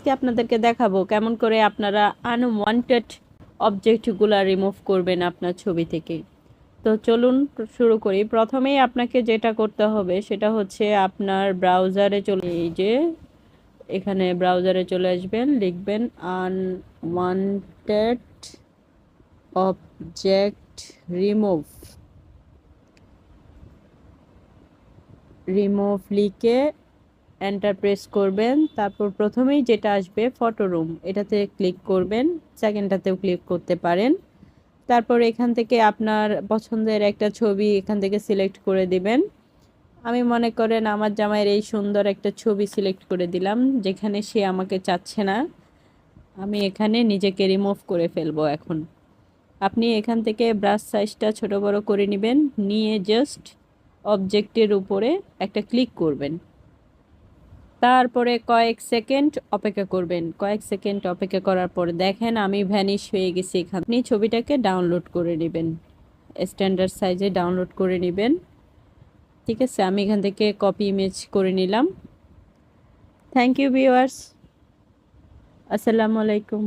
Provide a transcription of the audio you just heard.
আজকে আপনাদেরকে দেখাবো কেমন করে আপনারা আনওয়ান্টেড অবজেক্টগুলো রিমুভ করবেন আপনার ছবি থেকে। তো চলুন শুরু করি। প্রথমেই আপনাকে যেটা করতে হবে সেটা হচ্ছে আপনার ব্রাউজারে চলে, এই যে এখানে ব্রাউজারে চলে আসবেন, লিখবেন আনওয়ান্টেড অবজেক্ট রিমুভ। লিখে এন্টার প্রেস করবেন। তারপর প্রথমেই যেটা আসবে ফটো রুম, এটাতে ক্লিক করবেন, সেকেন্ডটাতেও ক্লিক করতে পারেন। তারপর এখান থেকে আপনার পছন্দের একটা ছবি এখান থেকে সিলেক্ট করে দিবেন। আমি মনে করেন আমার জামাইয়ের এই সুন্দর একটা ছবি সিলেক্ট করে দিলাম, যেখানে সে আমাকে চাচ্ছে না। আমি এখানে নিজেকে রিমুভ করে ফেলবো। এখন আপনি এখান থেকে ব্রাশ সাইজটা ছোট বড় করে নেবেন, নিয়ে জাস্ট অবজেক্টের উপরে একটা ক্লিক করবেন। তারপরে কয়েক সেকেন্ড অপেক্ষা করবেন। কয়েক সেকেন্ড অপেক্ষা করার পর দেখেন আমি ভ্যানিশ হয়ে গেছি। এখানে আপনি ছবিটাকে ডাউনলোড করে নেবেন, স্ট্যান্ডার্ড সাইজে ডাউনলোড করে নেবেন। ঠিক আছে, আমি এখান থেকে কপি ইমেজ করে নিলাম। থ্যাংক ইউ ভিউয়ার্স, আসসালামু আলাইকুম।